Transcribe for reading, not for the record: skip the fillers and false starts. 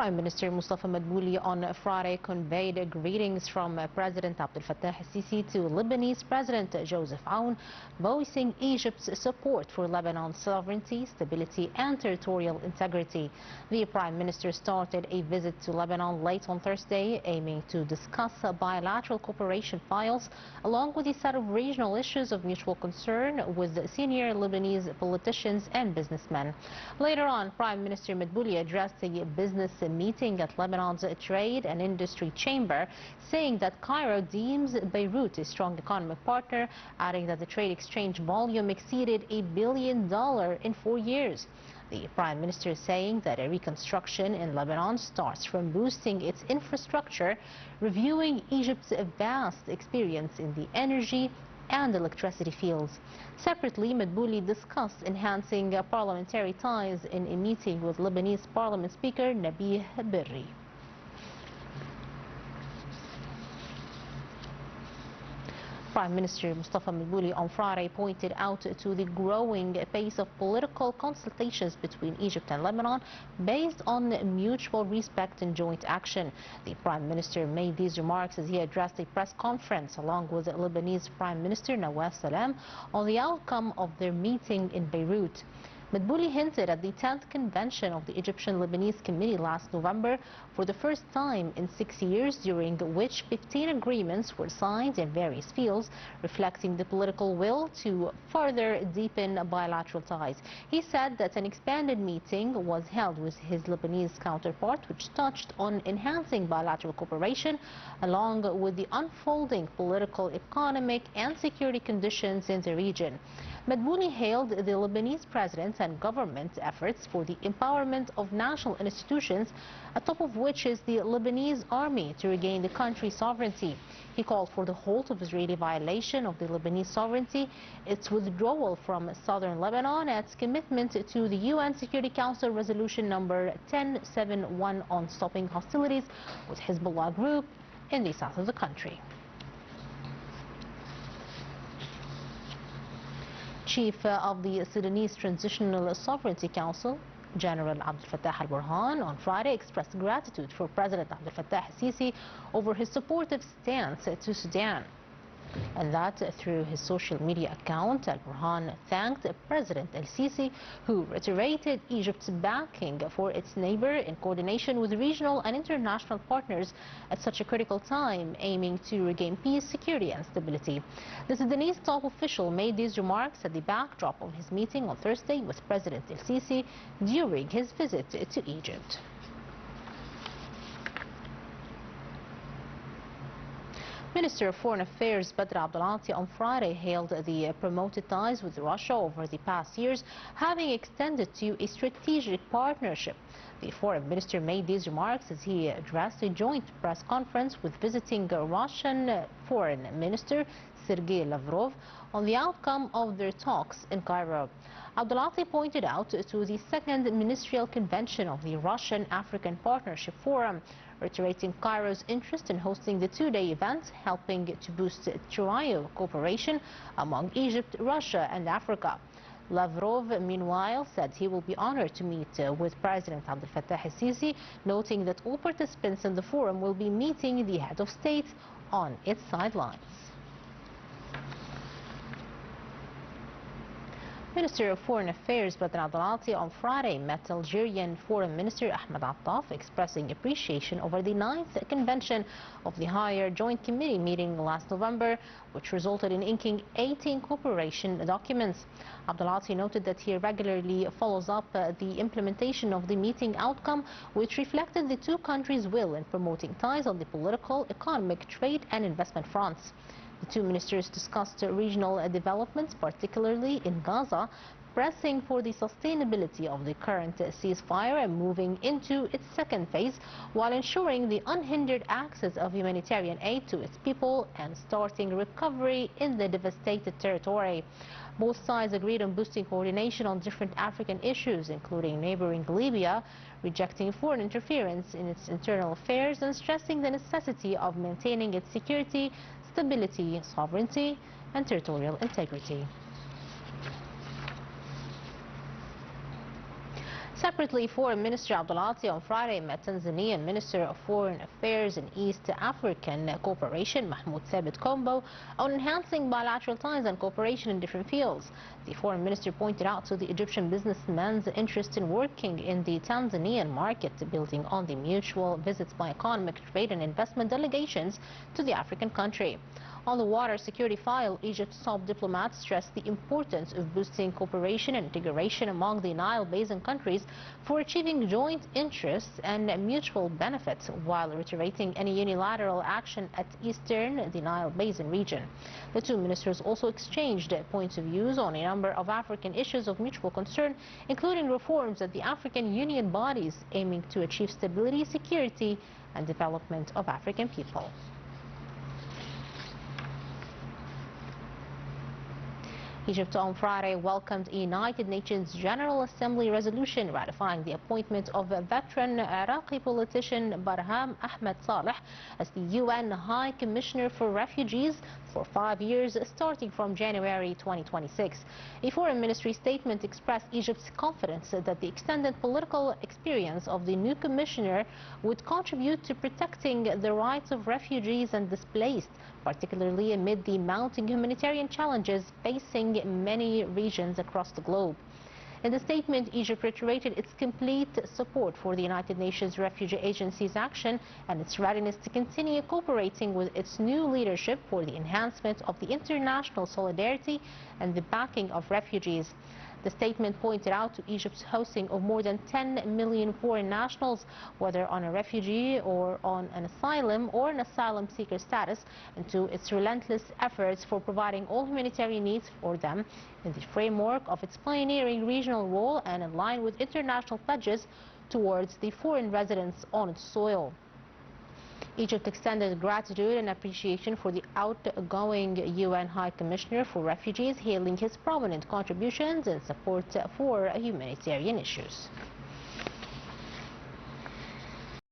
Prime Minister Mustafa Madbouli on Friday conveyed greetings from President Abdel Fattah al-Sisi to Lebanese President Joseph Aoun, voicing Egypt's support for Lebanon's sovereignty, stability and territorial integrity. The Prime Minister started a visit to Lebanon late on Thursday, aiming to discuss bilateral cooperation files, along with a set of regional issues of mutual concern with senior Lebanese politicians and businessmen. Later on, Prime Minister Madbouli addressed a business meeting at Lebanon's Trade and Industry Chamber, saying that Cairo deems Beirut a strong economic partner, adding that the trade exchange volume exceeded $1 billion in 4 years. The Prime Minister saying that a reconstruction in Lebanon starts from boosting its infrastructure, reviewing Egypt's vast experience in the energy and electricity fields. Separately, Madbouli discussed enhancing parliamentary ties in a meeting with Lebanese Parliament Speaker Nabih Berri. Prime Minister Mustafa Madbouli on Friday pointed out to the growing pace of political consultations between Egypt and Lebanon based on mutual respect and joint action. The Prime Minister made these remarks as he addressed a press conference along with Lebanese Prime Minister Nawaf Salam on the outcome of their meeting in Beirut. Madbouli hinted at the 10th convention of the Egyptian-Lebanese Committee last November for the first time in 6 years, during which 15 agreements were signed in various fields, reflecting the political will to further deepen bilateral ties. He said that an expanded meeting was held with his Lebanese counterpart, which touched on enhancing bilateral cooperation along with the unfolding political, economic and security conditions in the region. Madbouli hailed the Lebanese president and government's efforts for the empowerment of national institutions, atop of which is the Lebanese army, to regain the country's sovereignty. He called for the halt of Israeli violation of the Lebanese sovereignty, its withdrawal from southern Lebanon, and its commitment to the UN Security Council Resolution number 1071 on stopping hostilities with Hezbollah group in the south of the country. Chief of the Sudanese Transitional Sovereignty Council, General Abdel Fattah al-Burhan, on Friday expressed gratitude for President Abdel Fattah al-Sisi over his supportive stance to Sudan, and that through his social media account. Al-Burhan thanked President al-Sisi, who reiterated Egypt's backing for its neighbor in coordination with regional and international partners at such a critical time, aiming to regain peace, security and stability. The Sudanese top official made these remarks at the backdrop of his meeting on Thursday with President al-Sisi during his visit to Egypt. Minister of Foreign Affairs Badr Abdulati on Friday hailed the promoted ties with Russia over the past years, having extended to a strategic partnership. The foreign minister made these remarks as he addressed a joint press conference with visiting Russian Foreign Minister Sergei Lavrov on the outcome of their talks in Cairo. Abdulati pointed out to the second ministerial convention of the Russian-African Partnership Forum, reiterating Cairo's interest in hosting the two-day event, helping to boost trio cooperation among Egypt, Russia and Africa. Lavrov, meanwhile, said he will be honored to meet with President Abdel Fattah al-Sisi, noting that all participants in the forum will be meeting the head of state on its sidelines. Minister of Foreign Affairs Badr Abdulati on Friday met Algerian Foreign Minister Ahmed Attaf, expressing appreciation over the 9th convention of the Higher Joint Committee meeting last November, which resulted in inking 18 cooperation documents. Abdulati noted that he regularly follows up the implementation of the meeting outcome, which reflected the two countries' will in promoting ties on the political, economic, trade and investment fronts. The two ministers discussed regional developments, particularly in Gaza, pressing for the sustainability of the current ceasefire and moving into its second phase, while ensuring the unhindered access of humanitarian aid to its people and starting recovery in the devastated territory. Both sides agreed on boosting coordination on different African issues, including neighboring Libya, rejecting foreign interference in its internal affairs and stressing the necessity of maintaining its security, stability, sovereignty and territorial integrity. Separately, Foreign Minister Abdulati on Friday met Tanzanian Minister of Foreign Affairs and East African Cooperation Mahmoud Thabit Kombo on enhancing bilateral ties and cooperation in different fields. The Foreign Minister pointed out to the Egyptian businessman's interest in working in the Tanzanian market, building on the mutual visits by economic, trade and investment delegations to the African country. On the water security file, Egypt's top diplomats stressed the importance of boosting cooperation and integration among the Nile Basin countries for achieving joint interests and mutual benefits, while reiterating any unilateral action at the Nile Basin region. The two ministers also exchanged points of views on a number of African issues of mutual concern, including reforms at the African Union bodies aiming to achieve stability, security, and development of African people. Egypt on Friday welcomed a United Nations General Assembly resolution ratifying the appointment of veteran Iraqi politician Barham Ahmed Saleh as the UN High Commissioner for Refugees for 5 years starting from January 2026. A Foreign Ministry statement expressed Egypt's confidence that the extended political experience of the new commissioner would contribute to protecting the rights of refugees and displaced, particularly amid the mounting humanitarian challenges facing many regions across the globe. In the statement, Egypt reiterated its complete support for the United Nations Refugee Agency's action and its readiness to continue cooperating with its new leadership for the enhancement of the international solidarity and the backing of refugees. The statement pointed out to Egypt's hosting of more than 10 million foreign nationals, whether on a refugee or on an asylum seeker status, and to its relentless efforts for providing all humanitarian needs for them in the framework of its pioneering regional role and in line with international pledges towards the foreign residents on its soil. Egypt extended gratitude and appreciation for the outgoing UN High Commissioner for Refugees, hailing his prominent contributions in support for humanitarian issues.